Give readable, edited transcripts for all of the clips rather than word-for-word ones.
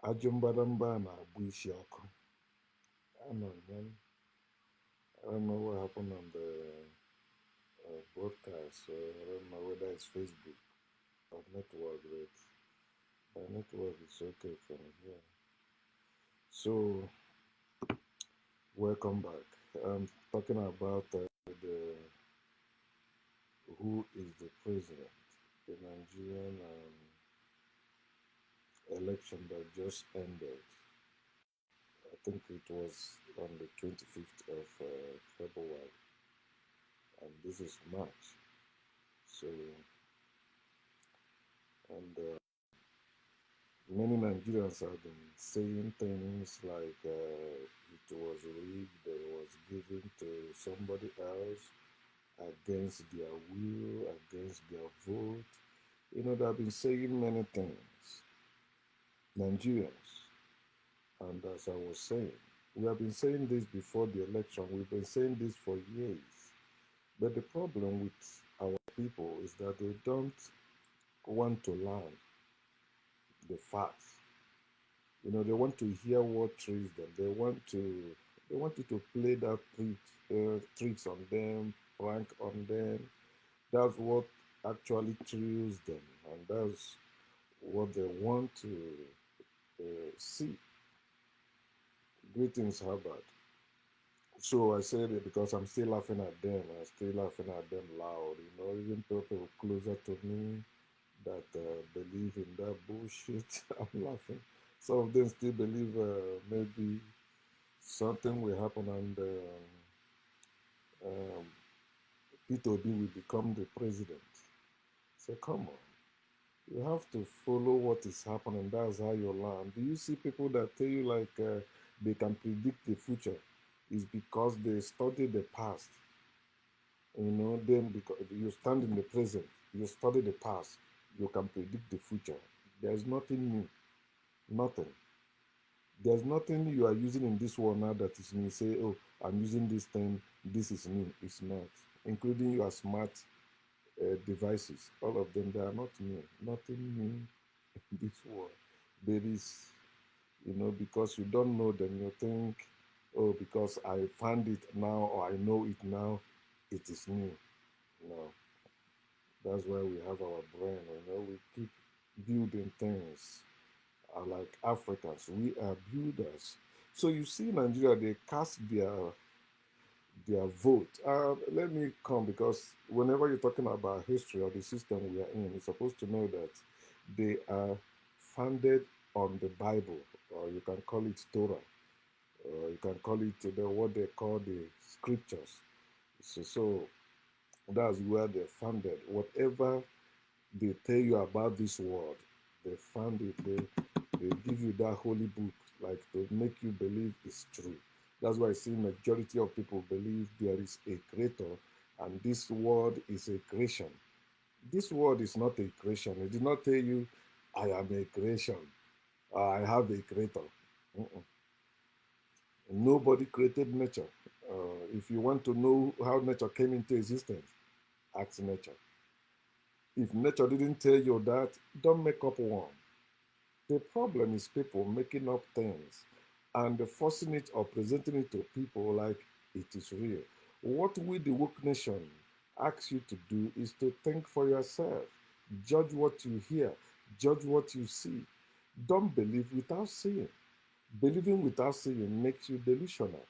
Ajumbadamba na Buishiako. I don't know, man. I don't know what happened on the broadcast. So I don't know whether it's Facebook or network, but the network is okay from here. So, welcome back. I'm talking about the who is the president, the Nigerian election that just ended. I think it was on the 25th of February, and this is March. So, and many Nigerians have been saying things like it was rigged, it was given to somebody else against their will, against their vote. You know, they've been saying many things. Nigerians, and as I was saying, we have been saying this before the election, we've been saying this for years. But the problem with our people is that they don't want to learn the facts. You know, they want to hear what thrills them. They want you to play that tricks on them, prank on them. That's what actually thrills them, and that's what they want to see. Greetings, Harvard. So I said it because I'm still laughing at them. I'm still laughing at them loud. You know, even people closer to me that believe in that bullshit, I'm laughing. Some of them still believe maybe something will happen and um, Peter Obi will become the president. So come on. You have to follow what is happening. That's how you learn. Do you see people that tell you like they can predict the future? It's because they study the past. You know, then because you stand in the present, you study the past, you can predict the future. There's nothing new. Nothing. There's nothing you are using in this world now that is new. Say, oh, I'm using this thing, this is new. It's not. Including your smart devices. All of them, they are not new. Nothing new in this world. There is, you know, because you don't know them, you think, oh, because I found it now or I know it now, it is new. No, that's why we have our brain. You know, we keep building things. Like Africans, we are builders. So you see, Nigeria, they cast their vote. Let me come because whenever you're talking about history or the system we are in, you're supposed to know that they are founded on the Bible, or you can call it Torah, or you can call it what they call the scriptures. So that's where they're founded. Whatever they tell you about this world, they found it. They give you that holy book, like to make you believe it's true. That's why I see majority of people believe there is a creator, and this world is a creation. This world is not a creation. It did not tell you, I am a creation. I have a creator. Mm-mm. Nobody created nature. If you want to know how nature came into existence, ask nature. If nature didn't tell you that, don't make up one. The problem is people making up things and forcing it or presenting it to people like it is real. What we, the woke nation, ask you to do is to think for yourself. Judge what you hear, judge what you see. Don't believe without seeing. Believing without seeing makes you delusional.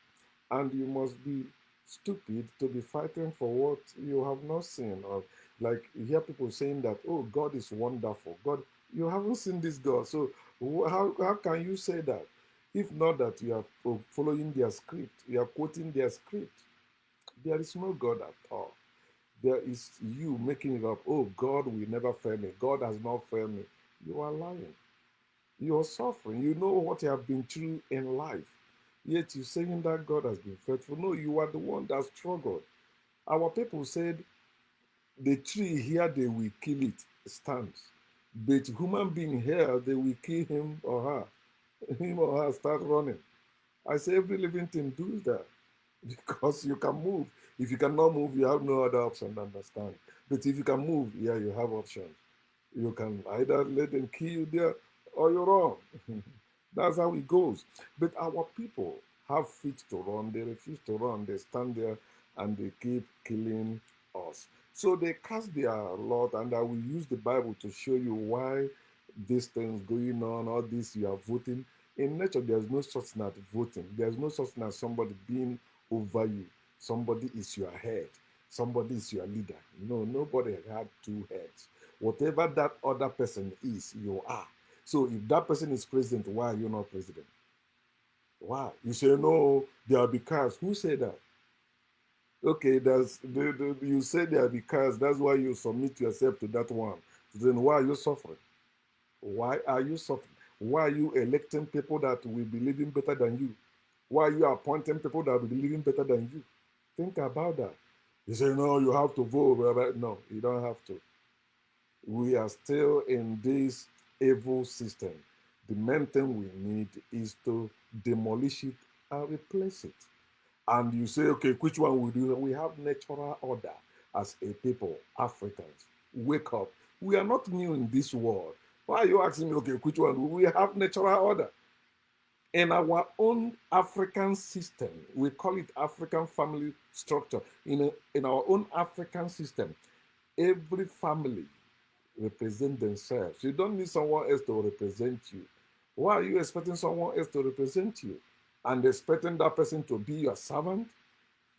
And you must be stupid to be fighting for what you have not seen. Or like you hear people saying that, oh, God is wonderful. God, you haven't seen this God. So how can you say that? If not that you are following their script, you are quoting their script. There is no God at all. There is you making it up. Oh, God will never fail me. God has not failed me. You are lying. You're suffering. You know what you have been through in life. Yet you're saying that God has been faithful. No, you are the one that struggled. Our people said the tree here they will kill it stands. But human being here they will kill him or her. Him or her start running. I say every living thing do that because you can move. If you cannot move, you have no other option than understand. But if you can move, yeah, you have options. You can either let them kill you there or you're wrong. That's how it goes. But our people have feet to run. They refuse to run. They stand there and they keep killing us. So they cast their lot, and I will use the Bible to show you why these things going on, all this you are voting. In nature, there's no such thing as voting. There's no such thing as somebody being over you. Somebody is your head. Somebody is your leader. No, nobody had two heads. Whatever that other person is, you are. So if that person is president, why are you not president? Why? You say, no, there will be cars. Who said that? Okay, you say there will be cars. That's why you submit yourself to that one. Then why are you suffering? Why are you suffering? Why are you electing people that will be living better than you? Why are you appointing people that will be living better than you? Think about that. You say, no, you have to vote. No, you don't have to. We are still in this evil system. The main thing we need is to demolish it and replace it. And you say, okay, which one we do? We have natural order as a people, Africans. Wake up. We are not new in this world. Why are you asking me, okay, which one? We have natural order. In our own African system, we call it African family structure. In our own African system, every family represent themselves. You don't need someone else to represent you. Why are you expecting someone else to represent you and expecting that person to be your servant?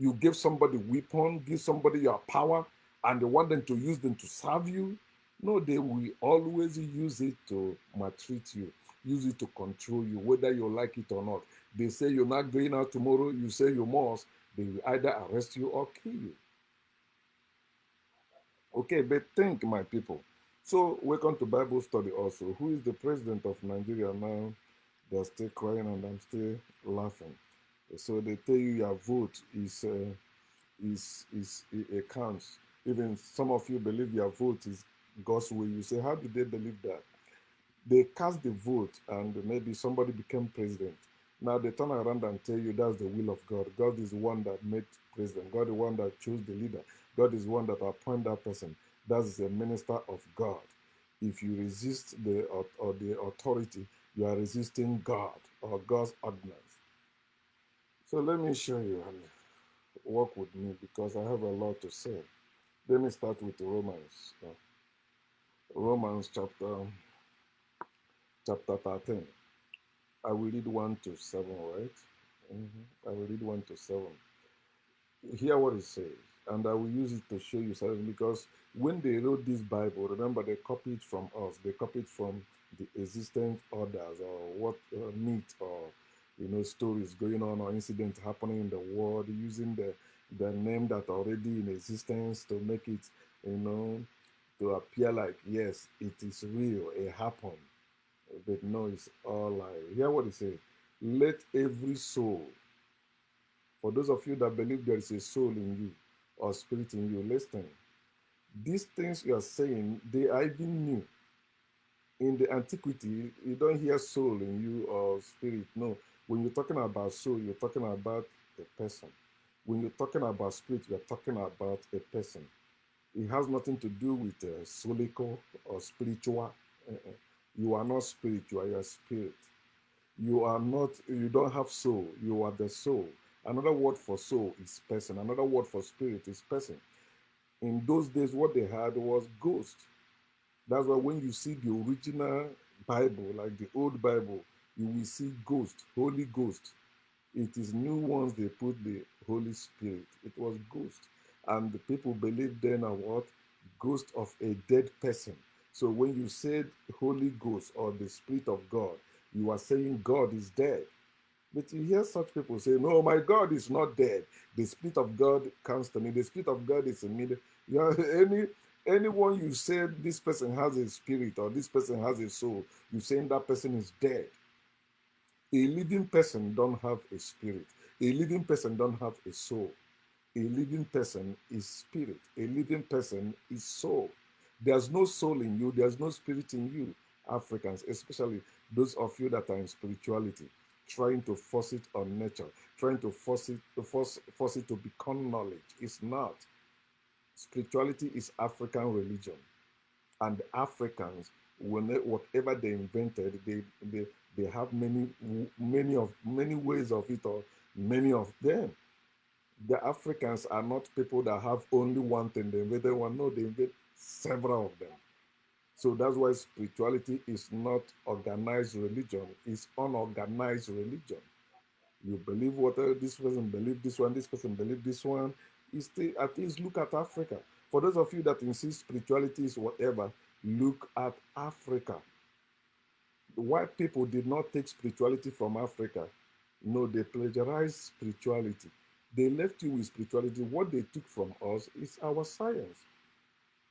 You give somebody weapon, give somebody your power, and they want them to use them to serve you. No, they will always use it to maltreat you, use it to control you, whether you like it or not. They say you're not going out tomorrow, you say you must, they will either arrest you or kill you. Okay, but think, my people. So, welcome to Bible study also. Who is the president of Nigeria now? They're still crying and I'm still laughing. So they tell you your vote is it counts. Even some of you believe your vote is God's will. You say, how do they believe that? They cast the vote and maybe somebody became president. Now they turn around and tell you that's the will of God. God is the one that made president. God is the one that chose the leader. God is the one that appointed that person. That's the minister of God. If you resist or the authority, you are resisting God or God's ordinance. So let me show you and work with me because I have a lot to say. Let me start with Romans. Romans chapter 13. I will read 1 to 7, right? I will read 1 to 7. Hear what it says, and I will use it to show you something because when they wrote this Bible, remember they copied from us, they copied from the existing orders or what myth or stories going on or incidents happening in the world using the name that already in existence to make it you know to appear like yes it is real, it happened, but no, it's all lie. Hear what it says. Let every soul, for those of you that believe there is a soul in you or spirit in you, listen. These things you are saying, they are even new. In the antiquity, you don't hear soul in you or spirit. No. When you're talking about soul, you're talking about a person. When you're talking about spirit, you're talking about a person. It has nothing to do with solico or spiritual. You are not spiritual, you are spirit. You don't have soul, you are the soul. Another word for soul is person. Another word for spirit is person. In those days, what they had was ghost. That's why when you see the original Bible, like the old Bible, you will see ghost, Holy Ghost. It is new ones they put the Holy Spirit. It was ghost. And the people believed then of what? Ghost of a dead person. So when you said Holy Ghost or the Spirit of God, you are saying God is dead. But you hear such people say, no, my God is not dead. The Spirit of God comes to me. The Spirit of God is in me. Anyone you say this person has a spirit or this person has a soul, you're saying that person is dead. A living person don't have a spirit. A living person don't have a soul. A living person is spirit. A living person is soul. There's no soul in you. There's no spirit in you. Africans, especially those of you that are in spirituality, trying to force it on nature, trying to force it to become knowledge. It's not. Spirituality is African religion, and the Africans, whatever they invented, they They have many ways of it, or many of them. The Africans are not people that have only one thing. They invade one. No, they invade several of them. So that's why spirituality is not organized religion. It's unorganized religion. You believe whatever this person believe this one, this person believe this one. You still at least look at Africa. For those of you that insist spirituality is whatever, look at Africa. White people did not take spirituality from Africa. No, they plagiarized spirituality. They left you with spirituality. What they took from us is our science,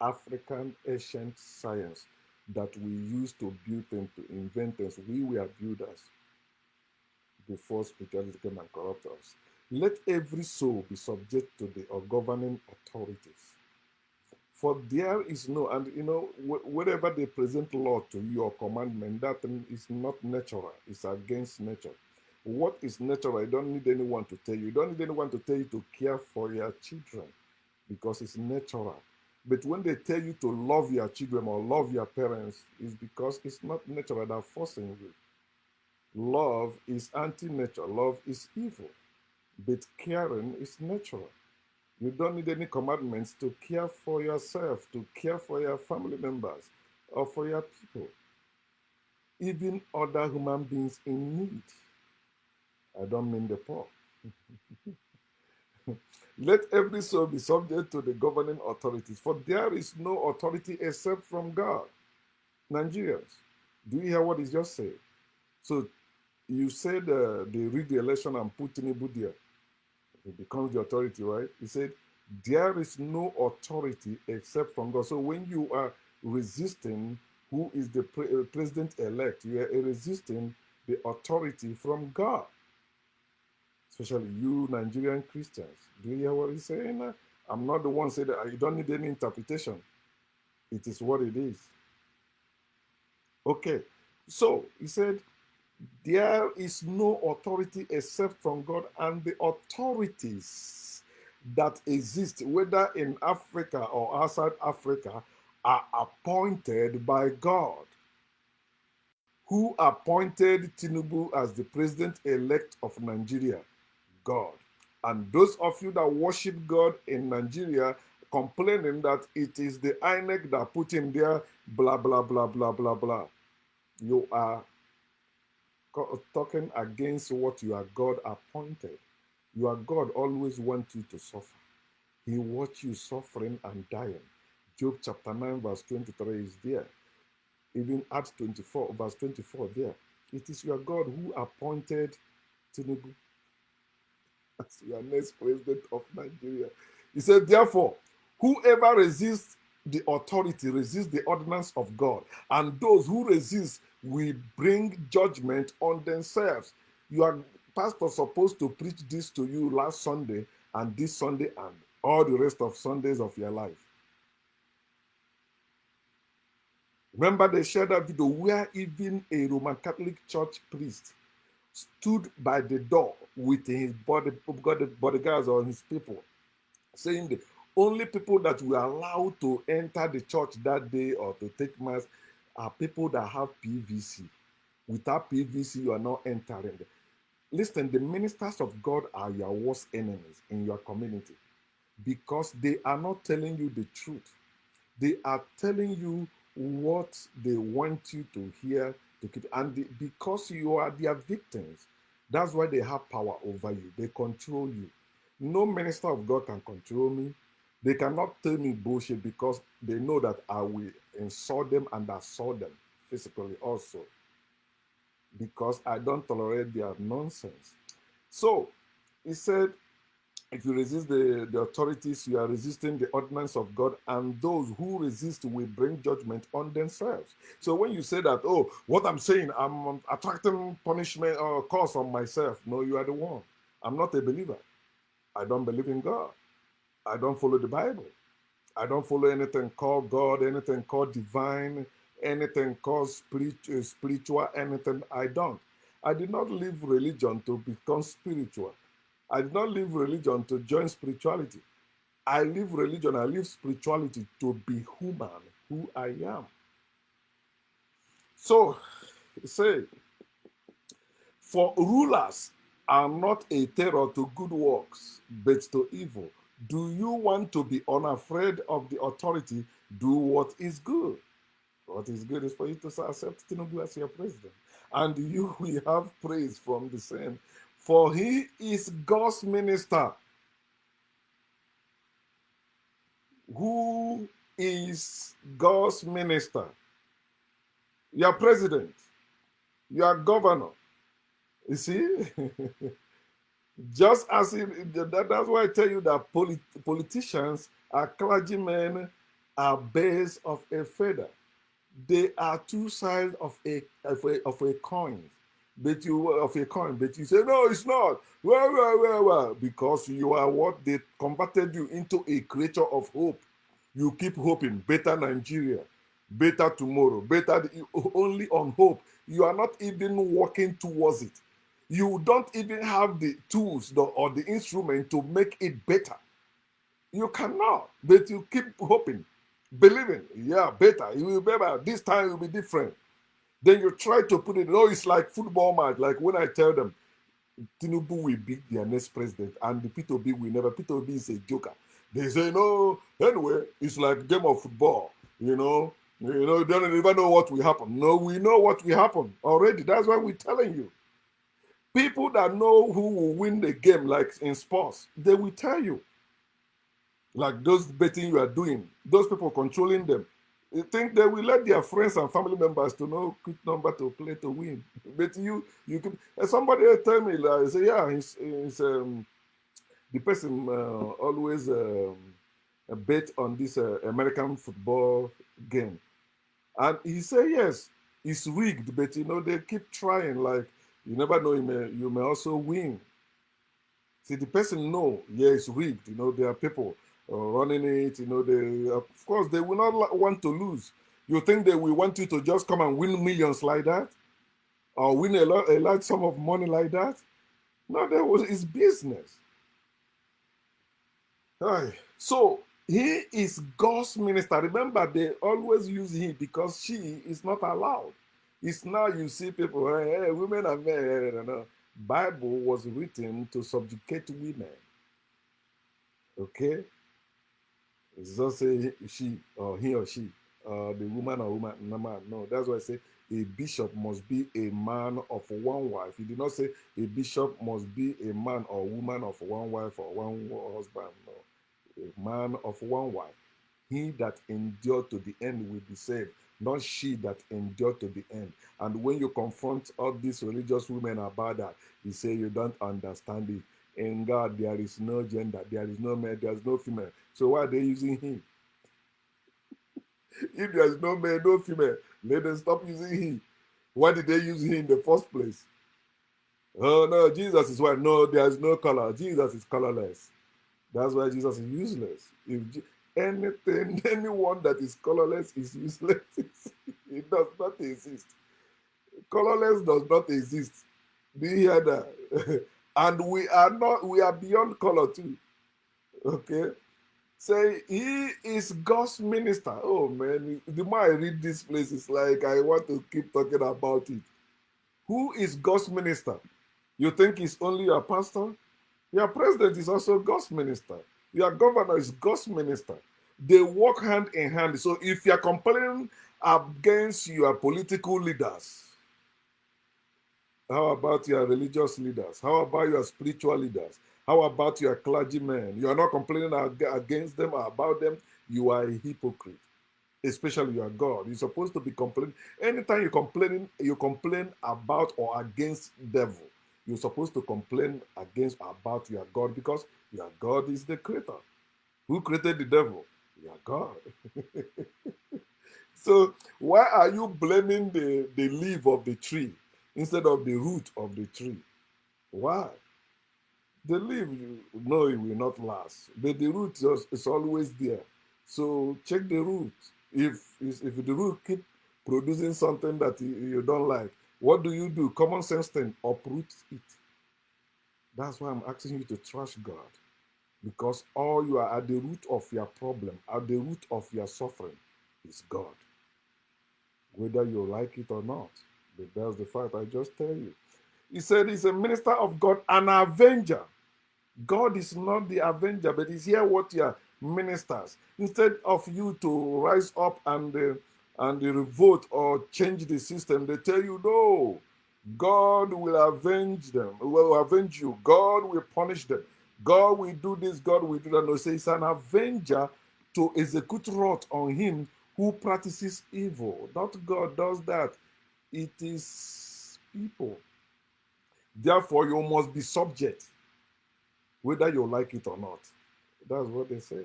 African ancient science that we use to build and to invent things. We were builders before spirituality came and corrupt us. Let every soul be subject to the governing authorities. For there is no, and whatever they present law to you or commandment, that is not natural. It's against nature. What is natural? You don't need anyone to tell you. You don't need anyone to tell you to care for your children because it's natural. But when they tell you to love your children or love your parents, it's because it's not natural. They're forcing you. Love is anti-nature. Love is evil. But caring is natural. You don't need any commandments to care for yourself, to care for your family members, or for your people, even other human beings in need. I don't mean the poor. Let every soul be subject to the governing authorities, for there is no authority except from God. Nigerians, do you hear what is just said? So you said they read the election and put Tinubu there. It becomes the authority, right? He said, there is no authority except from God. So when you are resisting who is the president-elect, you are resisting the authority from God. Especially you Nigerian Christians. Do you hear what he's saying? I'm not the one saying that you don't need any interpretation. It is what it is. Okay. So he said, there is no authority except from God, and the authorities that exist, whether in Africa or outside Africa, are appointed by God. Who appointed Tinubu as the president-elect of Nigeria? God. And those of you that worship God in Nigeria complaining that it is the INEC that put him there, blah, blah, blah, blah, blah, blah. You are talking against what you are God appointed. Your God always wants you to suffer. He wants you suffering and dying. Job chapter 9 verse 23 is there. Even Acts 24 verse 24 there. It is your God who appointed Tinubu as your next president of Nigeria. He said, therefore, whoever resists the authority resists the ordinance of God, and those who resist will bring judgment on themselves. Your pastor supposed to preach this to you last Sunday and this Sunday and all the rest of Sundays of your life. Remember, they shared that video where even a Roman Catholic Church priest stood by the door with his bodyguards or his people, saying the only people that were allowed to enter the church that day or to take mass are people that have PVC. Without PVC, you are not entering. Listen, the ministers of God are your worst enemies in your community because they are not telling you the truth. They are telling you what they want you to hear, and because you are their victims, that's why they have power over you. They control you. No minister of God can control me. They cannot tell me bullshit because they know that I will insult them and assault them physically also, because I don't tolerate their nonsense. So he said, if you resist the authorities, you are resisting the ordinance of God, and those who resist will bring judgment on themselves. So when you say that, oh, what I'm saying, I'm attracting punishment or cause on myself. No, you are the one. I'm not a believer. I don't believe in God. I don't follow the Bible. I don't follow anything called God, anything called divine, anything called spiritual, anything. I don't. I did not leave religion to become spiritual. I did not leave religion to join spirituality. I leave religion, I leave spirituality to be human, who I am. So, say, For rulers are not a terror to good works, but to evil. Do you want to be unafraid of the authority? Do what is good. What is good is for you to accept Tinubu as your president. And you will have praise from the same. For he is God's minister. Who is God's minister? Your president, your governor. You see? Just as that's why I tell you that politicians are clergymen are birds of a feather. They are two sides of a coin. But you say no, it's not. Well, because you are what they converted you into a creature of hope. You keep hoping better Nigeria, better tomorrow, better only on hope. You are not even working towards it. You don't even have the tools or the instrument to make it better. You cannot, but you keep hoping, believing, yeah, better. You will be better. This time it will be different. Then you try to put it, no, it's like football match. Like when I tell them, Tinubu will be their next president, and the P2B will never. P2B is a joker. They say, no, anyway, it's like game of football. They don't even know what will happen. No, we know what will happen already. That's why we're telling you. People that know who will win the game, like in sports, they will tell you. Like those betting you are doing, those people controlling them, you think they will let their friends and family members to know which number to play to win. But you can. Somebody tell me, like, say, yeah, the person always bet on this American football game, and he say yes, it's rigged, but they keep trying. Like you never know, you may also win. See, the person know, yeah, it's rigged. There are people running it. They of course they will not want to lose. You think they will want you to just come and win millions like that, or win a large sum of money like that? No, it's business. Aye. So he is God's minister. Remember, they always use him because she is not allowed. It's now you see people, hey, women are men. No. Bible was written to subjugate women. Okay, it's not say she or he or she, the woman or woman, no man. No, that's why I say a bishop must be a man of one wife. He did not say a bishop must be a man or woman of one wife or one husband. No, a man of one wife. He that endured to the end will be saved, not she that endured to the end. And when you confront all these religious women about that, you say you don't understand it. In God, there is no gender, there is no male, there is no female. So why are they using him? If there is no male, no female, let them stop using him. Why did they use him in the first place? Oh no, Jesus is white. No, there is no color. Jesus is colorless. That's why Jesus is useless. If anyone that is colorless is useless. It does not exist. Colorless does not exist. Do you hear that? And we are beyond color too. Okay? Say he is God's minister. Oh man, the more I read this place, it's like I want to keep talking about it. Who is God's minister? You think he's only your pastor? Your president is also God's minister. Your governor is God's minister. They work hand in hand. So if you're complaining against your political leaders, how about your religious leaders? How about your spiritual leaders? How about your clergymen? You are not complaining against them or about them. You are a hypocrite, especially your God. You're supposed to be complaining. Anytime you complain about or against devil. You're supposed to complain against about your God because your God is the creator. Who created the devil? Your God. So why are you blaming the leaf of the tree instead of the root of the tree? Why? The leaf, you know, it will not last, but the root is always there. So check the root. If the root keep producing something that you don't like, what do? Common sense thing, uproot it. That's why I'm asking you to trust God. Because all you are at the root of your problem, at the root of your suffering, is God. Whether you like it or not. But that's the fact I just tell you. He said he's a minister of God, an avenger. God is not the avenger, but he's here what you are ministers. Instead of you to rise up and revolt or change the system, they tell you no. God will avenge them, will avenge you. God will punish them. God will do this, God will do that. No, say it's an avenger to execute wrath on him who practices evil. Not God does that. It is people. Therefore, you must be subject, whether you like it or not. That's what they say.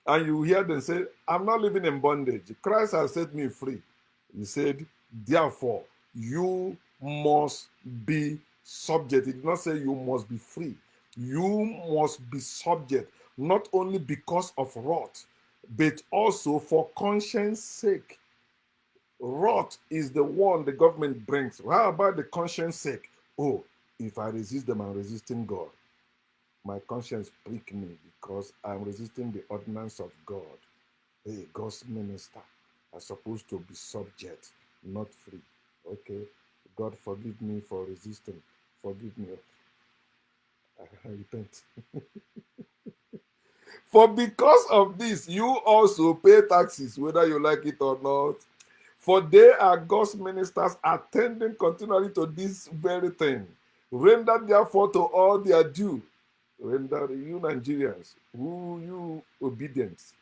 And you hear them say, I'm not living in bondage. Christ has set me free. He said, therefore, you must be subject. He did not say you must be free. You must be subject, not only because of wrath, but also for conscience sake. Wrath is the one the government brings. How about the conscience sake? Oh, if I resist them, I'm resisting God. My conscience prick me because I'm resisting the ordinance of God. Hey, God's minister are supposed to be subject, not free. Okay? God forgive me for resisting. Forgive me. I repent. For because of this, you also pay taxes, whether you like it or not. For they are God's ministers attending continually to this very thing. Render therefore to all their due. Render, you Nigerians, who you obedience.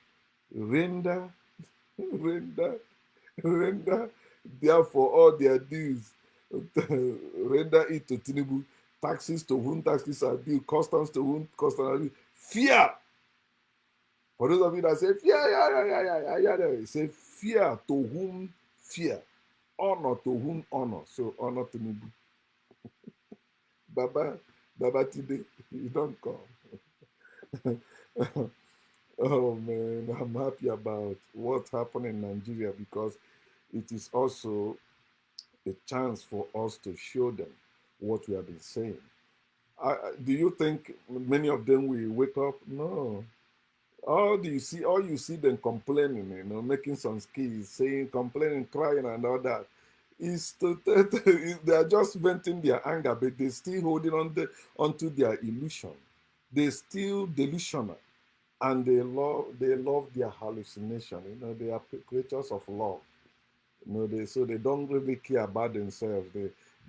Render, render, render therefore all their dues. Render it to Tinubu. Taxes to whom taxes are due. Customs to whom customs are due. Fear. For those of you that say, fear, yeah. Say, fear to whom fear. Honor to whom honor. So, honor to me. Baba, today, you don't come. Oh, man, I'm happy about what's happening in Nigeria because it is also a chance for us to show them what we have been saying. Do you think many of them will wake up? No. All you see them complaining, making some skills, saying, complaining, crying, and all that. Is they are just venting their anger, but they're still holding onto their illusion. They're still delusional, and they love their hallucination. They are creatures of love. So they don't really care about themselves.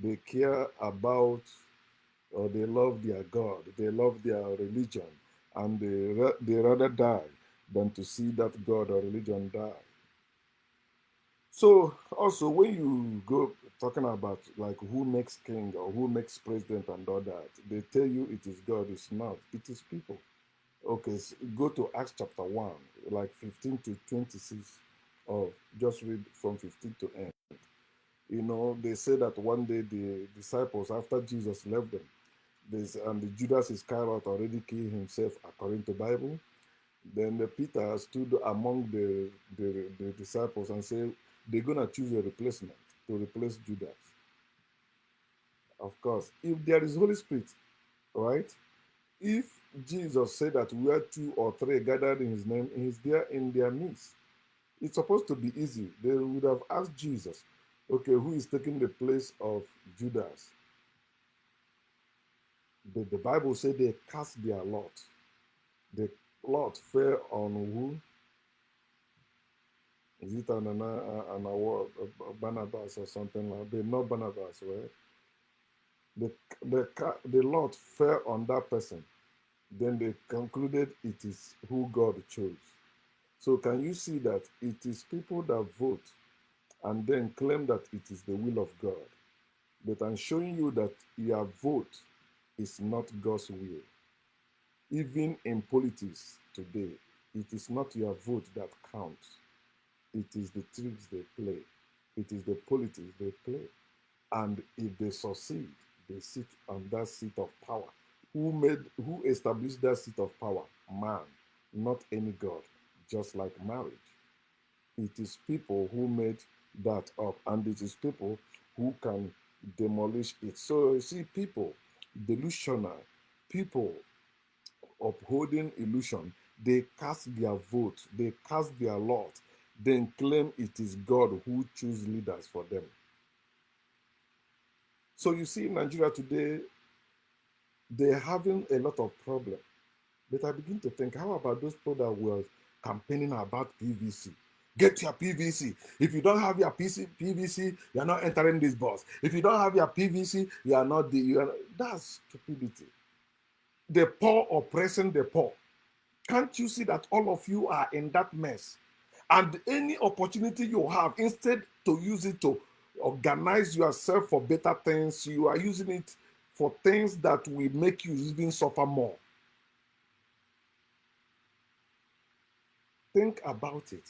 They care about, or they love their God, they love their religion, and they rather die than to see that God or religion die. So also when you go talking about like who makes king or who makes president and all that, they tell you it is God. It's not. It is people. Okay, so go to Acts chapter 1, like 15 to 26, or just read from 15 to end. They say that one day the disciples, after Jesus left them, and the Judas Iscariot already killed himself according to the Bible. Then the Peter stood among the disciples and said they're gonna choose a replacement to replace Judas. Of course, if there is Holy Spirit, right? If Jesus said that where two or three gathered in his name, he's there in their midst. It's supposed to be easy. They would have asked Jesus, okay, who is taking the place of Judas? The Bible said they cast their lot. The lot fell on who? Is it an award, Barnabas or something like that? Not Barnabas, right? The lot fell on that person. Then they concluded it is who God chose. So can you see that it is people that vote and then claim that it is the will of God? But I'm showing you that your vote is not God's will. Even in politics today, it is not your vote that counts. It is the tricks they play. It is the politics they play. And if they succeed, they sit on that seat of power. Who established that seat of power? Man, not any God, just like marriage. It is people who made that up, and it is people who can demolish it. So you see, people, delusional, people upholding illusion, they cast their vote, they cast their lot, then claim it is God who chooses leaders for them. So you see, in Nigeria today, they're having a lot of problems. But I begin to think, how about those people that were campaigning about PVC? Get your PVC. If you don't have your PVC, you are not entering this bus. If you don't have your PVC, you are not the. You are not, that's stupidity. The poor oppressing the poor. Can't you see that all of you are in that mess? And any opportunity you have, instead to use it to organize yourself for better things, you are using it for things that will make you even suffer more. Think about it.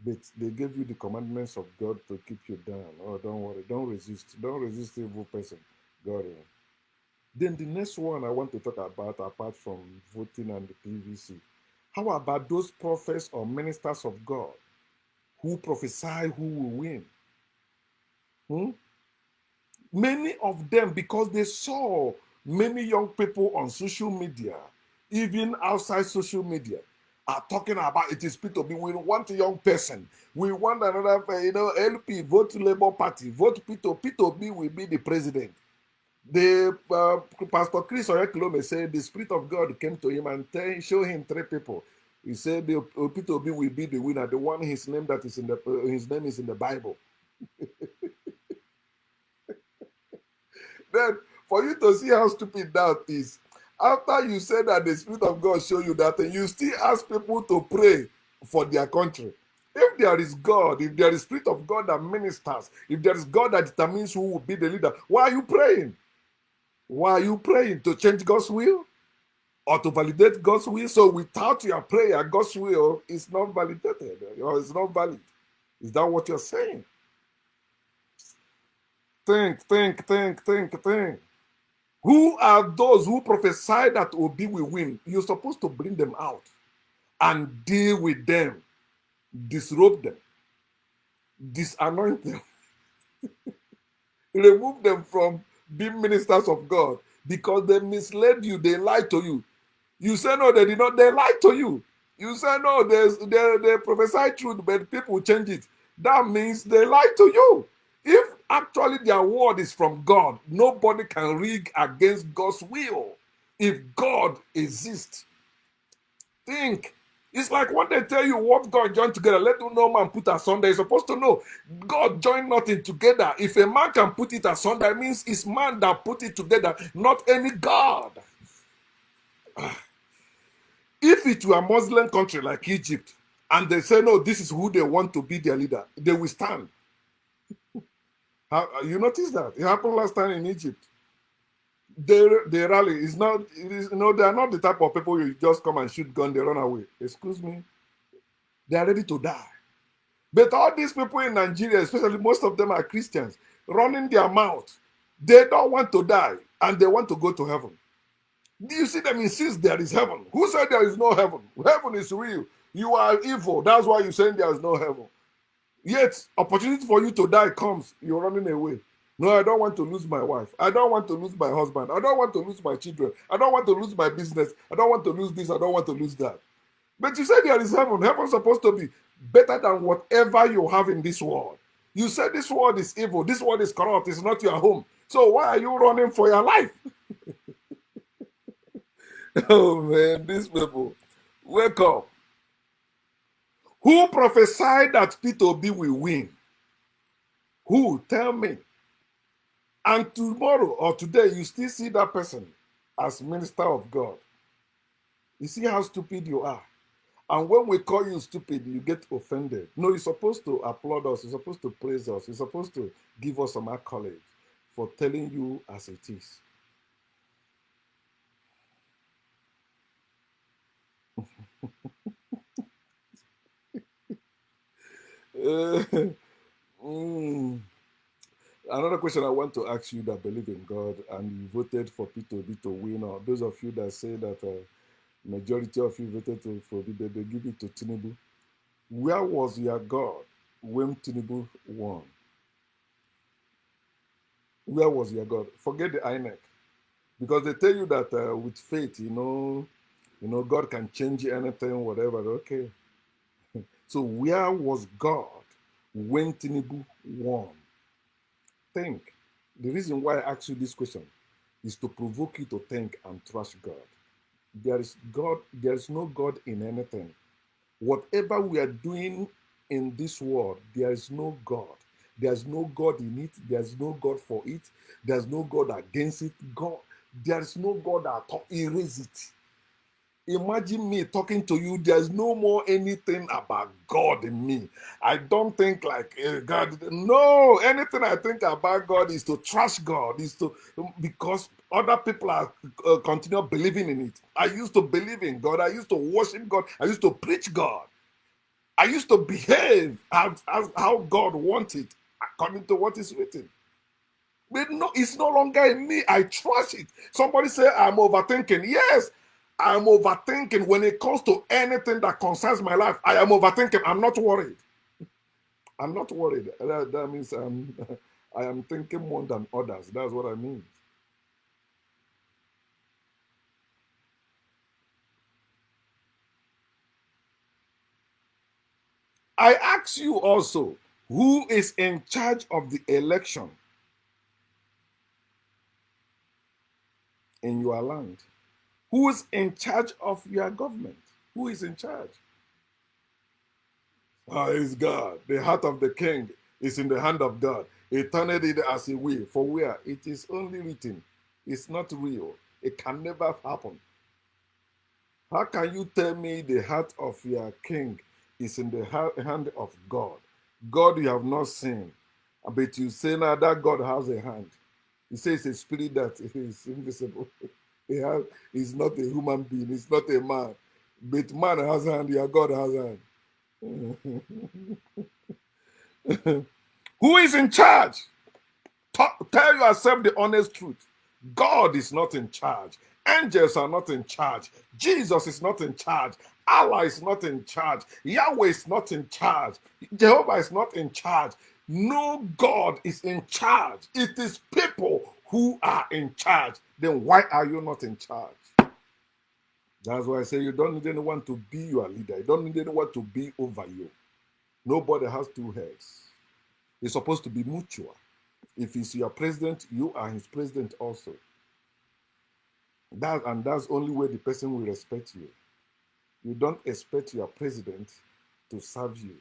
But they gave you the commandments of God to keep you down. Oh, don't worry, don't resist. Don't resist the evil person. God. Then the next one I want to talk about, apart from voting and the PVC, how about those prophets or ministers of God who prophesy who will win? Hmm? Many of them, because they saw many young people on social media, even outside social media, are talking about it is P2B. We want a young person. We want another, LP, vote to Labour Party, vote P2B. P2B will be the president. The Pastor Chris Oyeklome said the Spirit of God came to him and showed him three people. He said the P2B will be the winner, the one his name that is in the his name is in the Bible. Then for you to see how stupid that is, after you said that the Spirit of God showed you that, and you still ask people to pray for their country. If there is God, if there is Spirit of God that ministers, if there is God that determines who will be the leader, why are you praying? Why are you praying? To change God's will or to validate God's will? So without your prayer, God's will is not validated or it's not valid. Is that what you're saying? Think. Who are those who prophesy that Obi will win? You're supposed to bring them out and deal with them, disrobe them, disanoint them, remove them from being ministers of God because they misled you, they lied to you. You say no, they did not, they lied to you. You say no, they prophesy truth, but people change it. That means they lied to you. If actually their word is from God, nobody can rig against God's will. If God exists, think. It's like when they tell you what God joined together, let no man put asunder. You're supposed to know God joined nothing together. If a man can put it asunder, it means it's man that put it together, not any God. If it were a Muslim country like Egypt, and they say, no, this is who they want to be their leader, they will stand. You notice that? It happened last time in Egypt. They rally. It's not, they are not the type of people you just come and shoot gun, they run away. Excuse me. They are ready to die. But all these people in Nigeria, especially most of them are Christians, running their mouth. They don't want to die and they want to go to heaven. Do you see them insist there is heaven? Who said there is no heaven? Heaven is real. You are evil. That's why you're saying there is no heaven. Yet, opportunity for you to die comes, you're running away. No, I don't want to lose my wife. I don't want to lose my husband. I don't want to lose my children. I don't want to lose my business. I don't want to lose this. I don't want to lose that. But you said there is heaven. Heaven's supposed to be better than whatever you have in this world. You said this world is evil. This world is corrupt. It's not your home. So why are you running for your life? Oh man, these people. Wake up. Who prophesied that P2B will win? Who? Tell me. And tomorrow or today, you still see that person as minister of God. You see how stupid you are. And when we call you stupid, you get offended. No, you're supposed to applaud us. You're supposed to praise us. You're supposed to give us some accolades for telling you as it is. Mm. Another question I want to ask you that believe in God and you voted for P2B to win, or those of you that say that majority of you voted for P2B, they give it to Tinubu. Where was your God when Tinubu won? Where was your God? Forget the INEC. Because they tell you that with faith, God can change anything, whatever. Okay. So where was God when Tinubu won? Think. The reason why I ask you this question is to provoke you to think and trust God. There is no God in anything. Whatever we are doing in this world, there is no God. There's no God in it. There's no God for it. There's no God against it. God, there's no God at all. Erase it. Imagine me talking to you. There's no more anything about God in me. I don't think like God. No, anything I think about God is to trust God. Is to because other people are continue believing in it. I used to believe in God. I used to worship God. I used to preach God. I used to behave as how God wanted, according to what is written. But no, it's no longer in me. I trust it. Somebody say I'm overthinking. Yes, I'm overthinking when it comes to anything that concerns my life. I am overthinking. I'm not worried. I'm not worried. That means I am thinking more than others. That's what I mean. I ask you also, who is in charge of the election in your land? Who is in charge of your government? Who is in charge? It's God. The heart of the king is in the hand of God. He turned it as a will. For where? It is only written. It's not real. It can never happen. How can you tell me the heart of your king is in the hand of God? God you have not seen. But you say now that God has a hand. He says a spirit that is invisible. He's not a human being. He's not a man. But man has a hand. Your God has a hand. Who is in charge? Tell yourself the honest truth. God is not in charge. Angels are not in charge. Jesus is not in charge. Allah is not in charge. Yahweh is not in charge. Jehovah is not in charge. No God is in charge. It is people who are in charge. Then why are you not in charge? That's why I say you don't need anyone to be your leader. You don't need anyone to be over you. Nobody has two heads. It's supposed to be mutual. If he's your president, you are his president also. That's the only way the person will respect you. You don't expect your president to serve you.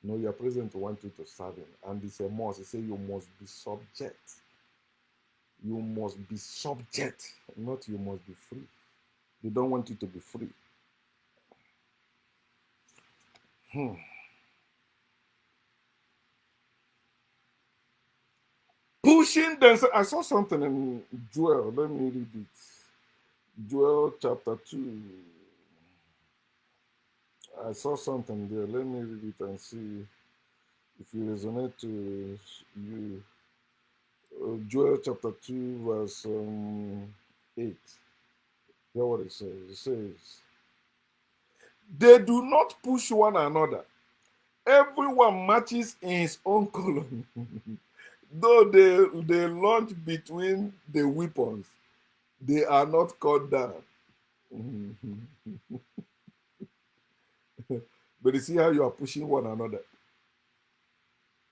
No, your president wants you to serve him. And it's a must. He say you must be subject. You must be subject, not you must be free. They don't want you to be free. Hmm. Pushing themselves. I saw something in Joel. Let me read it. Joel chapter 2. I saw something there. Let me read it and see if it resonate to you. Joel chapter 2, verse 8. Hear what it says. It says, they do not push one another. Everyone marches in his own column. Though they launch between the weapons, they are not cut down. But you see how you are pushing one another.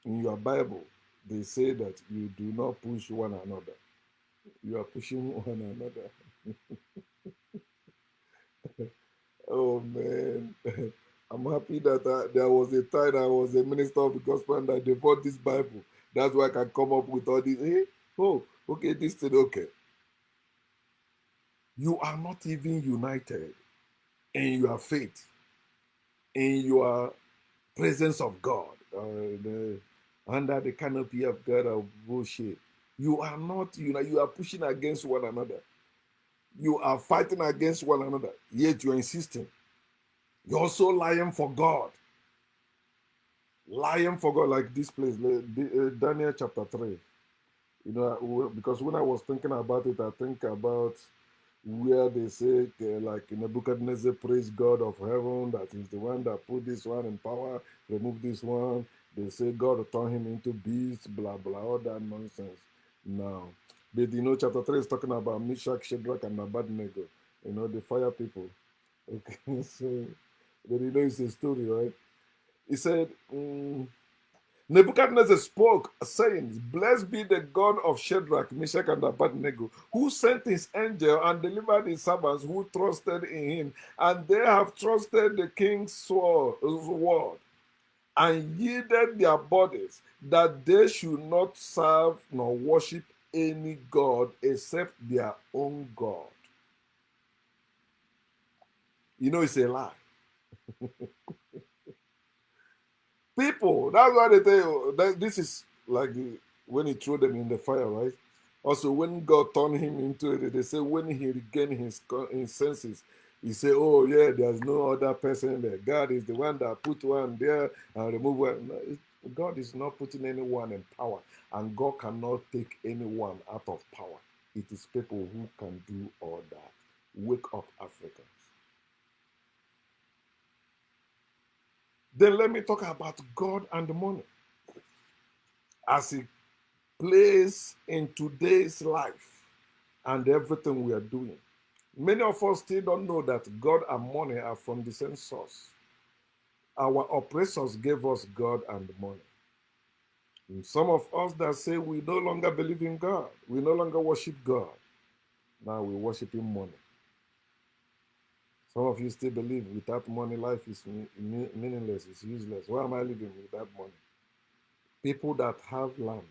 In your Bible, they say that you do not push one another. You are pushing one another. Oh man, I'm happy that there was a time I was a minister of the gospel and that they bought this Bible. That's why I can come up with all this. Hey, oh, okay, this thing, okay. You are not even united in your faith, in your presence of God, under the canopy of God of bullshit. You are not, you are pushing against one another. You are fighting against one another, yet you're insisting. You're also lying for God. Lying for God, like this place, Daniel chapter 3. Because when I was thinking about it, I think about where they say, like Nebuchadnezzar praise God of heaven, that is the one that put this one in power, remove this one. They say God turn him into beast, blah, blah, all that nonsense. Now, but chapter 3 is talking about Meshach, Shadrach, and Abednego, the fire people. Okay, so, but it's a story, right? He said, Nebuchadnezzar spoke, saying, Blessed be the God of Shadrach, Meshach, and Abednego, who sent his angel and delivered his servants who trusted in him, and they have trusted the king's word, and yielded their bodies, that they should not serve nor worship any God except their own God. You know, it's a lie. People, that's why they tell you that this is like when he threw them in the fire, right? Also, when God turned him into it, they say when he regained his senses, he said, "Oh yeah, there's no other person there. God is the one that put one there and remove one." No, God is not putting anyone in power, and God cannot take anyone out of power. It is people who can do all that. Wake up, Africans. Then let me talk about God and the money as He plays in today's life and everything we are doing. Many of us still don't know that God and money are from the same source. Our oppressors gave us God and money. And some of us that say we no longer believe in God, we no longer worship God, now we worship Him money. Some of you still believe without money life is meaningless, it's useless. Why am I living without money? People that have land,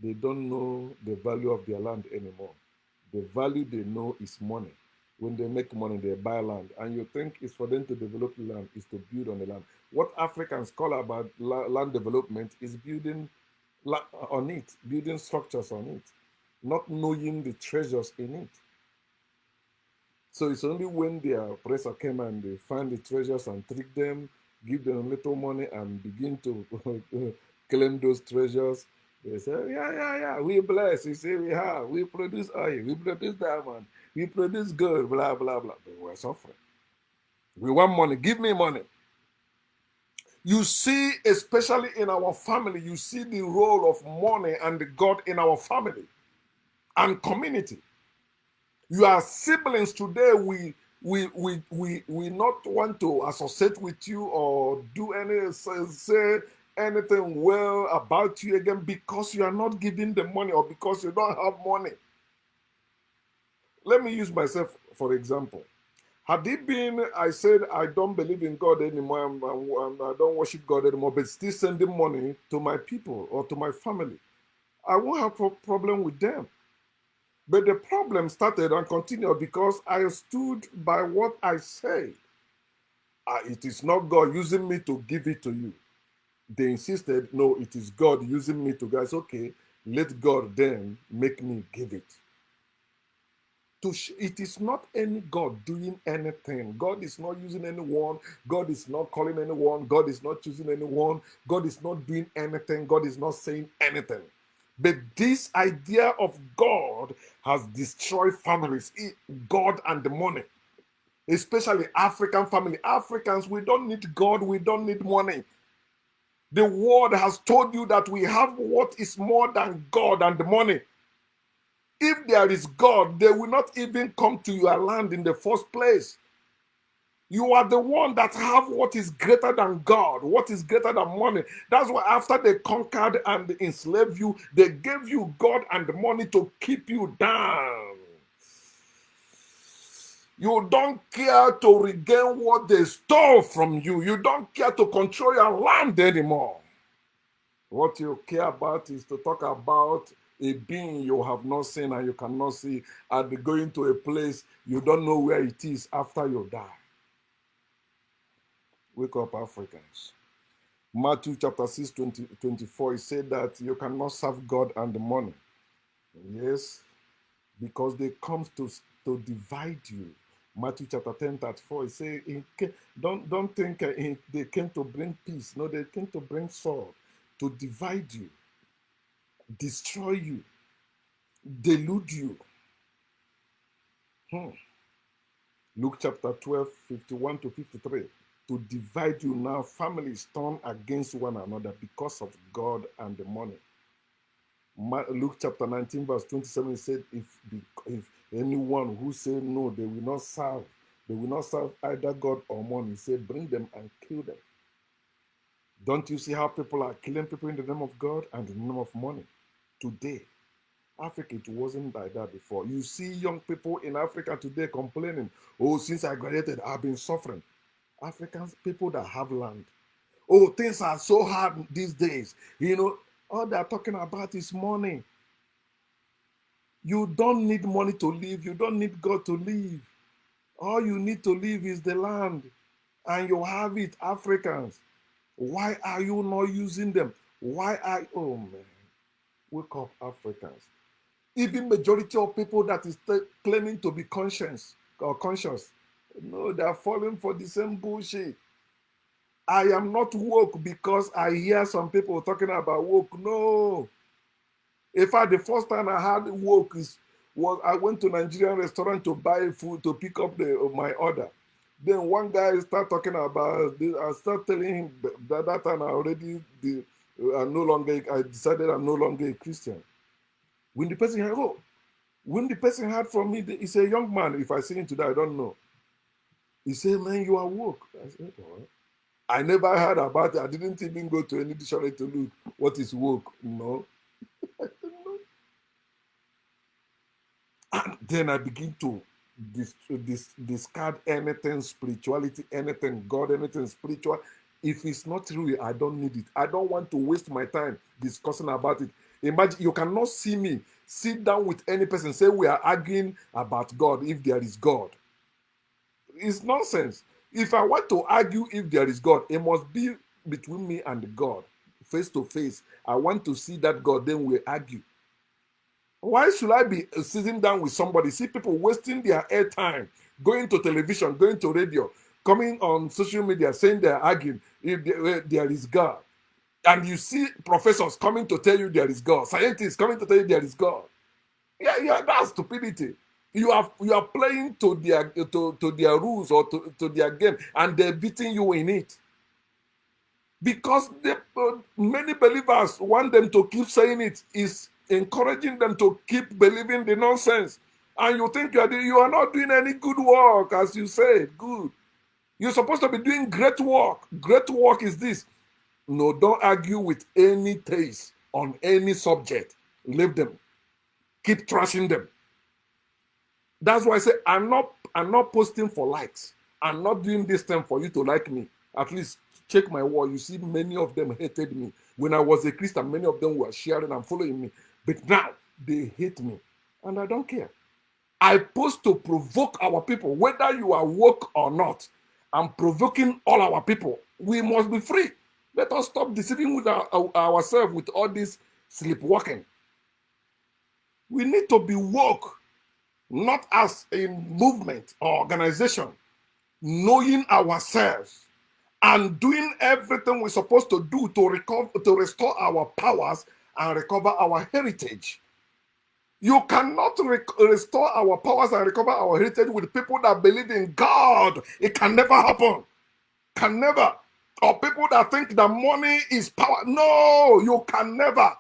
they don't know the value of their land anymore. The value they know is money. When they make money, they buy land. And you think it's for them to develop land, is to build on the land. What Africans call about land development is building on it, building structures on it, not knowing the treasures in it. So it's only when their oppressor came and they find the treasures and trick them, give them a little money and begin to claim those treasures. They say, yeah, we bless. You say we have. We produce oil. We produce diamond. We produce gold, blah, blah, blah. But we're suffering. We want money. Give me money. You see, especially in our family, you see the role of money and the God in our family and community. You are siblings today. We not want to associate with you or do any say anything well about you again because you are not giving the money or because you don't have money. Let me use myself for example. Had it been I said I don't believe in God anymore and I don't worship God anymore, but still sending money to my people or to my family, I won't have a problem with them. But the problem started and continued because I stood by what I said. It is not God using me to give it to you. They insisted, no, it is God using me to guys. Okay, let God then make me give it. It is not any God doing anything. God is not using anyone. God is not calling anyone. God is not choosing anyone. God is not doing anything. God is not saying anything. But this idea of God has destroyed families, God and the money, especially African family. Africans, we don't need God, we don't need money. The world has told you that we have what is more than God and the money. If there is God, they will not even come to your land in the first place. You are the one that have what is greater than God, what is greater than money. That's why after they conquered and enslaved you, they gave you God and the money to keep you down. You don't care to regain what they stole from you. You don't care to control your land anymore. What you care about is to talk about a being you have not seen and you cannot see, and going to a place you don't know where it is after you die. Wake up, Africans. Matthew chapter 6, 24, it said that you cannot serve God and the money. Yes, because they come to divide you. Matthew chapter 10, 34, it says, don't think they came to bring peace. No, they came to bring sword, to divide you, destroy you, delude you. Luke chapter 12, 51 to 53. To divide you now, families turn against one another because of God and the money. Luke chapter 19, verse 27 said, if anyone who say no, they will not serve either God or money, he said, bring them and kill them. Don't you see how people are killing people in the name of God and in the name of money? Today, Africa, it wasn't like that before. You see young people in Africa today complaining, oh, since I graduated, I've been suffering. Africans, people that have land. Oh, things are so hard these days. You know, all they're talking about is money. You don't need money to live. You don't need God to live. All you need to live is the land. And you have it, Africans. Why are you not using them? Why are, oh man, wake up, Africans. Even majority of people that is claiming to be conscious, no, they are falling for the same bullshit. I am not woke because I hear some people talking about woke. No. In fact, the first time I had woke was I went to Nigerian restaurant to buy food to pick up my order. Then one guy start talking about this. I start telling him that time I already I'm no longer. I decided I'm no longer a Christian. When the person heard, oh, when the person heard from me, he's a young man. If I see him today, I don't know. He said, "Man, you are woke." I said, "Oh." I never heard about it. I didn't even go to any dictionary to look what is woke. No. And then I begin to discard anything spirituality, anything God, anything spiritual. If it's not real, I don't need it. I don't want to waste my time discussing about it. Imagine you cannot see me sit down with any person, say we are arguing about God if there is God. It's nonsense. If I want to argue if there is God, it must be between me and God, face to face. I want to see that God, then we argue. Why should I be sitting down with somebody? See people wasting their airtime, going to television, going to radio, coming on social media saying they're arguing if there is God. And you see professors coming to tell you there is God, scientists coming to tell you there is God. Yeah, yeah, that's stupidity. You are playing to their rules or to their game, and they're beating you in it. Because many believers want them to keep saying it, is encouraging them to keep believing the nonsense. And you think you are not doing any good work, as you said. Good. You're supposed to be doing great work. Great work is this. No, don't argue with any taste on any subject. Leave them. Keep trashing them. That's why I say I'm not posting for likes. I'm not doing this thing for you to like me. At least check my wall. You see, many of them hated me. When I was a Christian, many of them were sharing and following me. But now they hate me. And I don't care. I post to provoke our people, whether you are woke or not. I'm provoking all our people. We must be free. Let us stop deceiving with ourselves with all this sleepwalking. We need to be woke, not as a movement or organization, knowing ourselves and doing everything we're supposed to do to restore our powers and recover our heritage. You cannot restore our powers and recover our heritage with people that believe in God. It can never happen. Can never. Or people that think that money is power. No, you can never.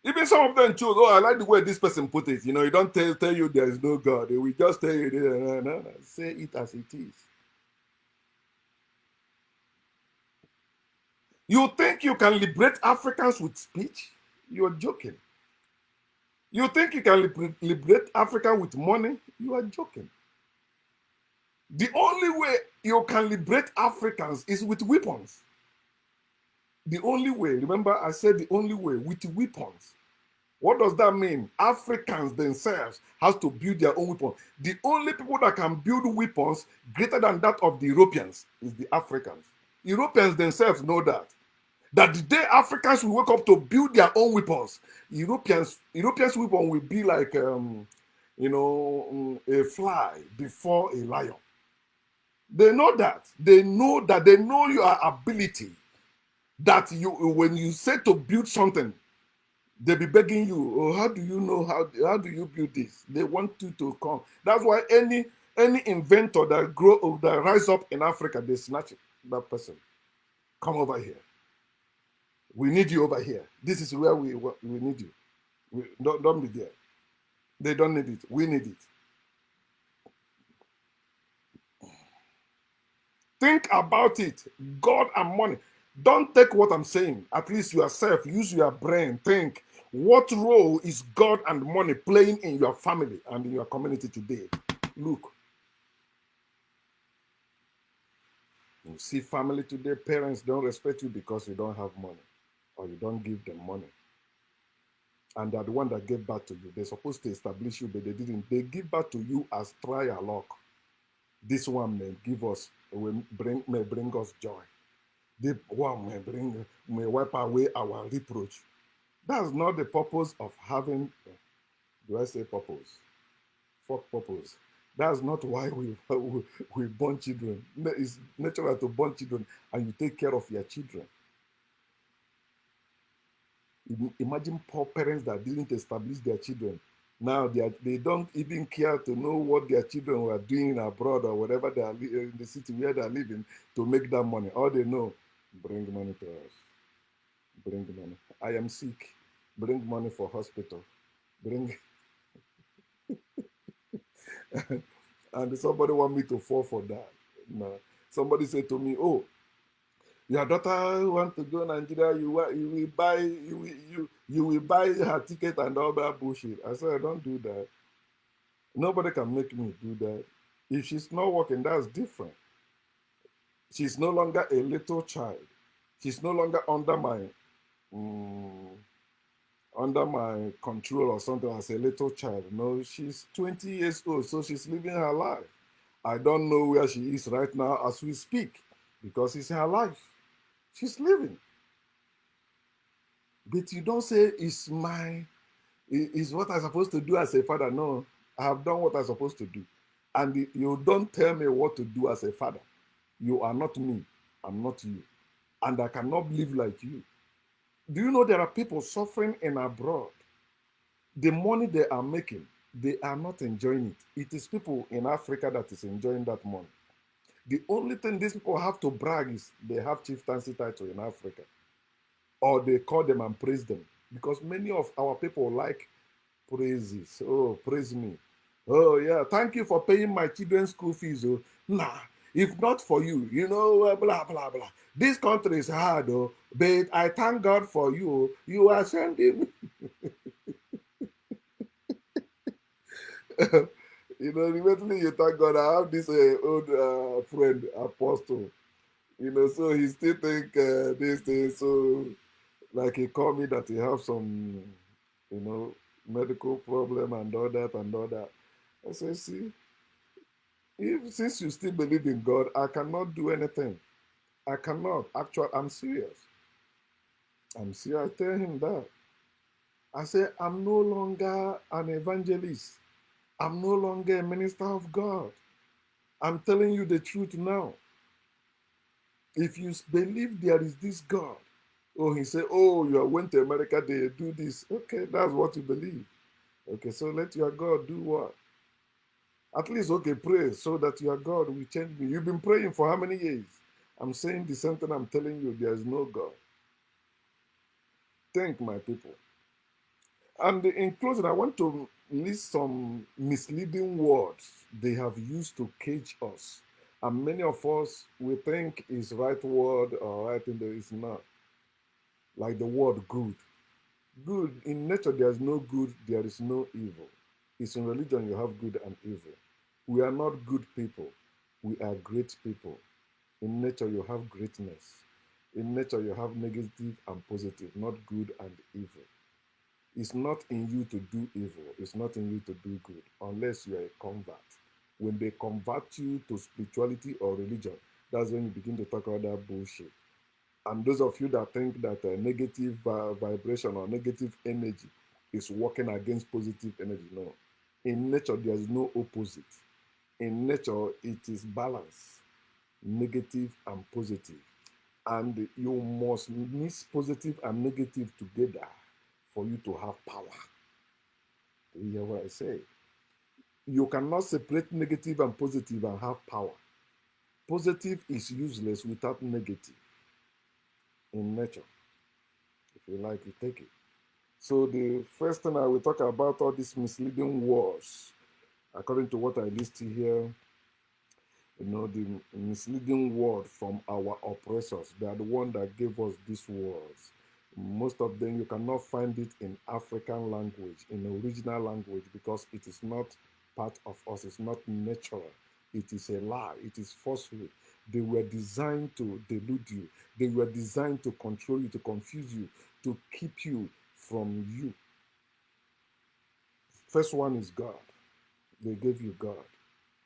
Even some of them choose, oh, I like the way this person put it. You don't tell you there is no God. They will just tell you, no, no, no. Say it as it is. You think you can liberate Africans with speech? You're joking. You think you can liberate Africa with money? You are joking. The only way you can liberate Africans is with weapons. The only way, remember I said the only way, with weapons. What does that mean? Africans themselves have to build their own weapons. The only people that can build weapons greater than that of the Europeans is the Africans. Europeans themselves know that. That the day Africans will wake up to build their own weapons, Europeans' weapon will be like a fly before a lion. They know that. They know that. They know your ability. That when you say to build something, they be begging you, oh, how do you know how do you build this? They want you to come. That's why any inventor that rise up in Africa, they snatch that person. Come over here. We need you over here. This is where we need you. Don't be there. They don't need it. We need it. Think about it. God and money. Don't take what I'm saying. At least yourself, use your brain. Think. What role is God and money playing in your family and in your community today? Look, you see family today, parents don't respect you because you don't have money or you don't give them money. And they're the one that gave birth to you. They're supposed to establish you, but they didn't. They give birth to you as trial luck. This one may bring us joy. This one may wipe away our reproach. That's not the purpose of having. Do I say purpose? Fuck purpose. That's not why we born children. It's natural to born children and you take care of your children. Imagine poor parents that didn't establish their children. Now they don't even care to know what their children were doing abroad or whatever they are in the city where they are living to make that money. All they know, bring money to us. Bring money. I am sick. Bring money for hospital. Bring and somebody want me to fall for that. No. Somebody said to me, "Oh, your daughter want to go Nigeria. You will buy you will buy her ticket and all that bullshit." I said, "I don't do that. Nobody can make me do that. If she's not working, that's different. She's no longer a little child. She's no longer mm, under my control or something as a little child. No, she's 20 years old, so she's living her life. I don't know where she is right now as we speak because it's her life. She's living. But you don't say it's what I'm supposed to do as a father. No, I have done what I'm supposed to do. And you don't tell me what to do as a father. You are not me. I'm not you. And I cannot live like you. Do you know there are people suffering in abroad? The money they are making, they are not enjoying it. It is people in Africa that is enjoying that money. The only thing these people have to brag is they have chieftaincy title in Africa. Or they call them and praise them. Because many of our people like praises. Oh, praise me. Oh, yeah. Thank you for paying my children's school fees. Oh, nah. If not for you, blah, blah, blah. This country is hard, oh, but I thank God for you. Oh. You are sending immediately you thank God. I have this old friend, Apostle, so he still think this thing. So, like he called me that he have some, you know, medical problem and all that and all that. I said, see, if since you still believe in God, I cannot do anything. I cannot. Actually, I'm serious. I'm serious. I tell him that. I say, I'm no longer an evangelist. I'm no longer a minister of God. I'm telling you the truth now. If you believe there is this God, oh, he said, oh, you went to America, they do this. Okay, that's what you believe. Okay, so let your God do what? At least, okay, pray so that your God will change me. You've been praying for how many years? I'm saying the same thing I'm telling you, there is no God. Thank my people. And in closing, I want to list some misleading words they have used to cage us. And many of us, we think is right word or right thing, there is not. Like the word good. Good, in nature, there is no good, there is no evil. It's in religion you have good and evil. We are not good people, we are great people. In nature, you have greatness. In nature, you have negative and positive, not good and evil. It's not in you to do evil, it's not in you to do good, unless you are a convert. When they convert you to spirituality or religion, that's when you begin to talk about that bullshit. And those of you that think that negative vibration or negative energy is working against positive energy, no. In nature, there's no opposite. In nature, it is balance, negative and positive. And you must mix positive and negative together for you to have power. You hear what I say? You cannot separate negative and positive and have power. Positive is useless without negative in nature. If you like, you take it. So the first thing I will talk about all these misleading words, according to what I list here, The misleading word from our oppressors. They are the one that gave us these words. Most of them you cannot find it in African language, in original language, because it is not part of us. It's not natural. It is a lie. It is falsehood. They were designed to delude you. They were designed to control you, to confuse you, to keep you from you. First one is God. They gave you God.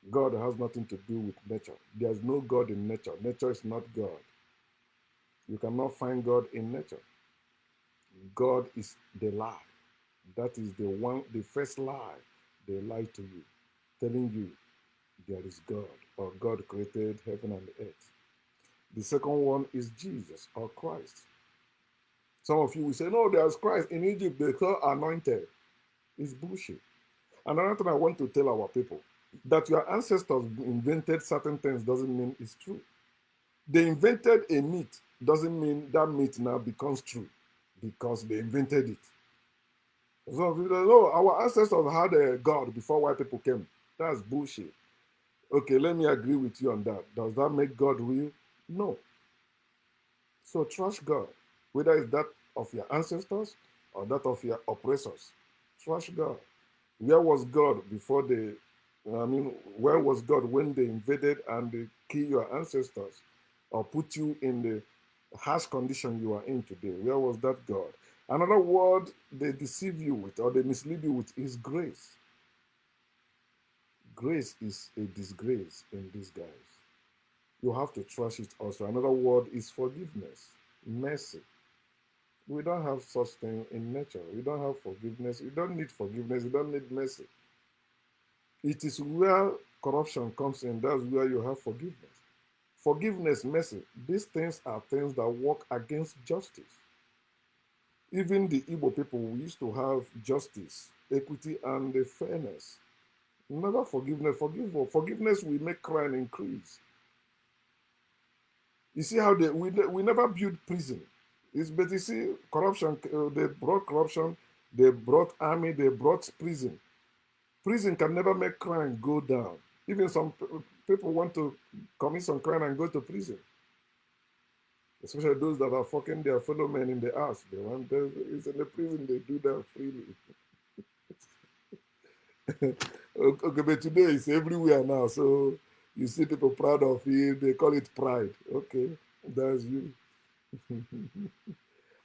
God has nothing to do with nature. There's no God in nature. Nature is not God. You cannot find God in nature. God is the lie. That is the first lie. They lie to you, telling you there is God or God created heaven and earth. The second one is Jesus or Christ. Some of you will say, no, there's Christ in Egypt. They call anointed. It's bullshit. Another thing I want to tell our people that your ancestors invented certain things doesn't mean it's true. They invented a meat doesn't mean that meat now becomes true because they invented it. So no, our ancestors had a God before white people came. That's bullshit. Okay, let me agree with you on that. Does that make God real? No. So trust God, whether it's that of your ancestors or that of your oppressors. Trust God. Where was God before they, where was God when they invaded and they killed your ancestors or put you in the harsh condition you are in today? Where was that God? Another word they deceive you with or they mislead you with is grace. Grace is a disgrace in disguise. You have to trust it also. Another word is forgiveness, mercy. We don't have such thing in nature. We don't have forgiveness. We don't need forgiveness. We don't need mercy. It is where corruption comes in. That's where you have forgiveness. Forgiveness, mercy. These things are things that work against justice. Even the Igbo people, we used to have justice, equity, and fairness. Never forgiveness. Forgiveness will make crime increase. You see how we never build prison. But you see, corruption, they brought corruption, they brought army, they brought prison. Prison can never make crime go down. Even some people want to commit some crime and go to prison. Especially those that are fucking their fellow men in the ass. It's in the prison, they do that freely. Okay, but today it's everywhere now. So you see people proud of it. They call it pride. Okay, that's you.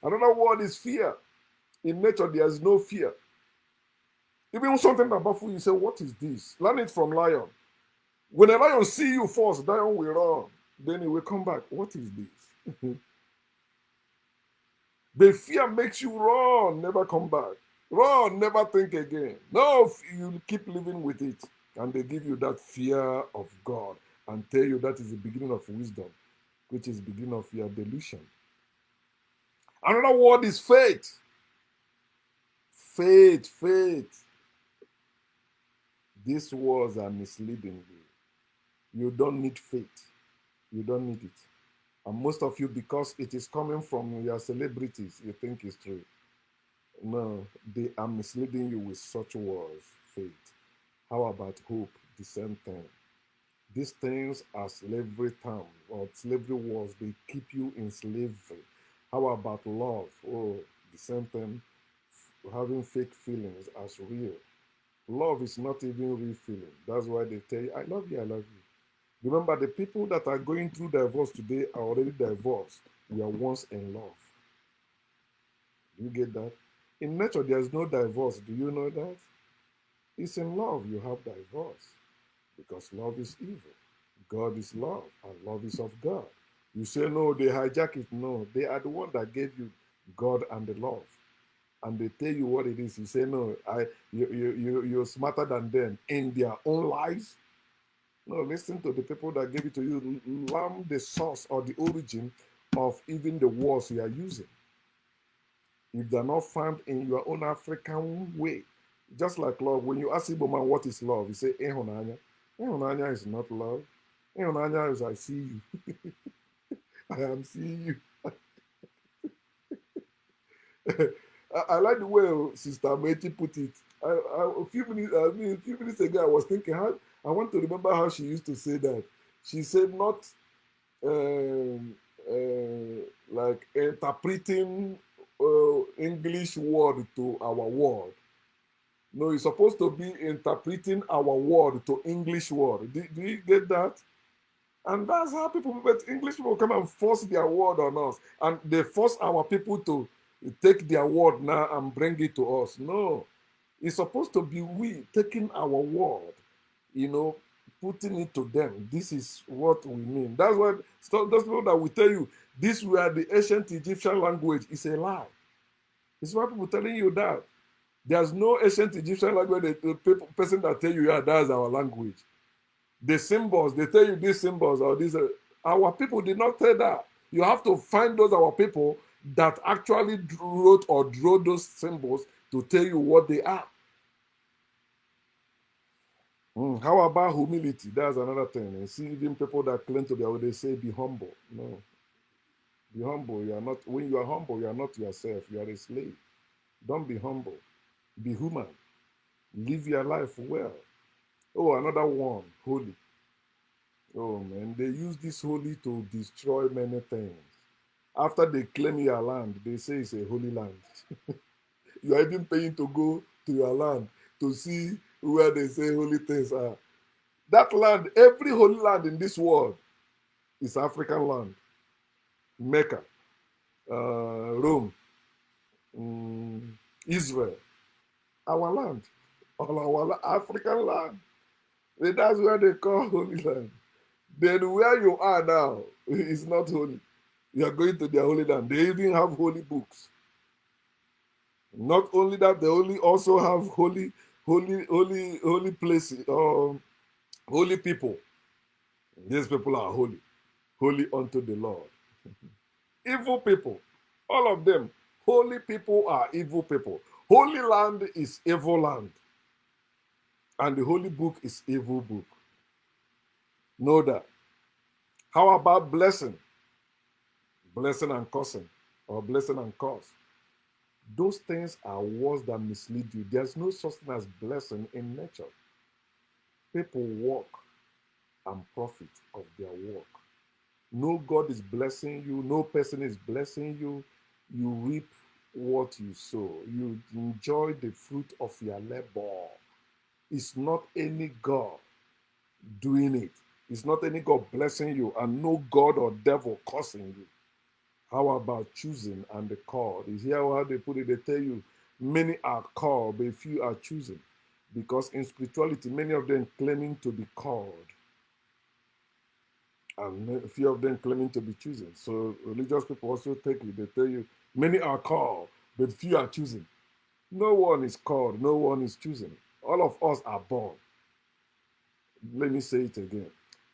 Another word is fear. In nature, there is no fear. Even something that baffles you, say, what is this? Learn it from lion. When a lion see you first, lion will run. Then he will come back. What is this? The fear makes you run, never come back. Run, never think again. No, you keep living with it. And they give you that fear of God and tell you that is the beginning of wisdom, which is the beginning of your delusion. Another word is faith. Faith. These words are misleading you. You don't need faith. You don't need it. And most of you, because it is coming from your celebrities, you think it's true. No, they are misleading you with such words, faith. How about hope? The same thing. These things are slavery terms or slavery words. They keep you in slavery. How about love? Oh, the same thing. Having fake feelings as real. Love is not even real feeling. That's why they tell you, I love you, I love you. Remember, the people that are going through divorce today are already divorced. We are once in love. Do you get that? In nature, there's no divorce. Do you know that? It's in love you have divorce because love is evil. God is love and love is of God. You say, no, they hijack it. No, they are the one that gave you God and the love. And they tell you what it is. You say, no, you're smarter than them in their own lives. No, listen to the people that gave it to you. Learn the source or the origin of even the words you are using. If they're not found in your own African way, just like love, when you ask Igbo man what is love, you say Ehunanya. Ehunanya is not love. Ehunanya is I see you. I am seeing you. I like the way Sister Mechi put it. A few minutes ago, I was thinking how I want to remember how she used to say that. She said not um, like interpreting English word to our word. No, it's supposed to be interpreting our word to English word. Do you get that? And that's how but English people come and force their word on us. And they force our people to take their word now and bring it to us. No, it's supposed to be we taking our word, you know, putting it to them. This is what we mean. That's what so those people that will tell you this were the ancient Egyptian language is a lie. It's why people telling you that. There's no ancient Egyptian language. The person that tell you, yeah, that's our language. The symbols, they tell you these symbols or these. Our people did not tell that. You have to find those our people that actually wrote or drew those symbols to tell you what they are. How about humility? That's another thing. And see, even people that claim to be, they say, be humble. No, be humble. You are not. When you are humble, you are not yourself. You are a slave. Don't be humble. Be human. Live your life well. Oh, another one, holy. Oh man, they use this holy to destroy many things. After they claim your land, they say it's a holy land. You are even paying to go to your land to see where they say holy things are. That land, every holy land in this world is African land. Mecca, Rome, Israel, our land, all our African land. That's where they call holy land. Then where you are now is not holy. You are going to their holy land. They even have holy books. Not only that, they only also have holy places, holy people. These people are holy, holy unto the Lord. Evil people, all of them, holy people are evil people. Holy land is evil land, and the holy book is evil book. Know that. How about blessing? Blessing and cursing, or blessing and curse. Those things are words that mislead you. There's no such thing as blessing in nature. People walk and profit of their work. No God is blessing you, no person is blessing you. You reap what you sow, you enjoy the fruit of your labor. It's not any God doing it, it's not any God blessing you, and no God or devil cursing you. How about choosing and the called? You hear how they put it? They tell you many are called, but few are chosen. Because in spirituality, many of them claiming to be called, and a few of them claiming to be chosen. So religious people also take it. They tell you many are called, but few are chosen. No one is called, no one is chosen. All of us are born. Let me say it again.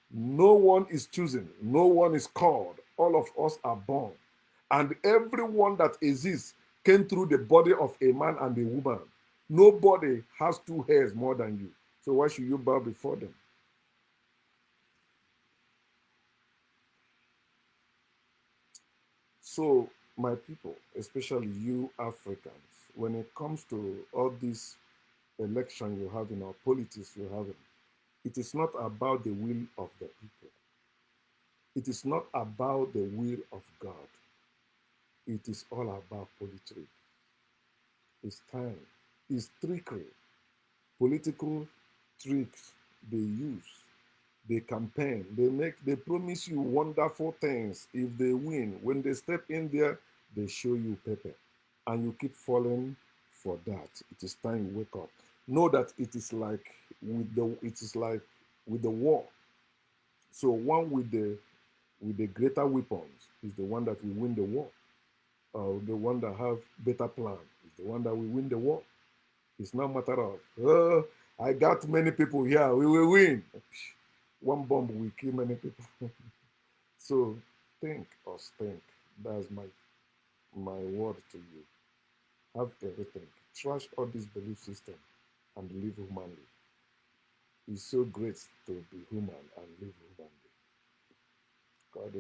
No one is chosen, no one is called. All of us are born. And everyone that exists came through the body of a man and a woman. Nobody has two hairs more than you. So why should you bow before them? So, my people, especially you Africans, when it comes to all this election you have in our politics you have, it is not about the will of the people. It is not about the will of God. It is all about politics. It's time. It's trickery. Political tricks they use. They campaign. They promise you wonderful things if they win. When they step in there, they show you paper. And you keep falling for that. It is time you wake up. Know that it is like with the war. So one with the greater weapons is the one that will win the war. The one that have better plan is the one that will win the war. It's not a matter of I got many people here, we will win. One bomb will kill many people. So think or think. That's my word to you. Have everything. Trash all this belief system and live humanly. It's so great to be human and live humanly. God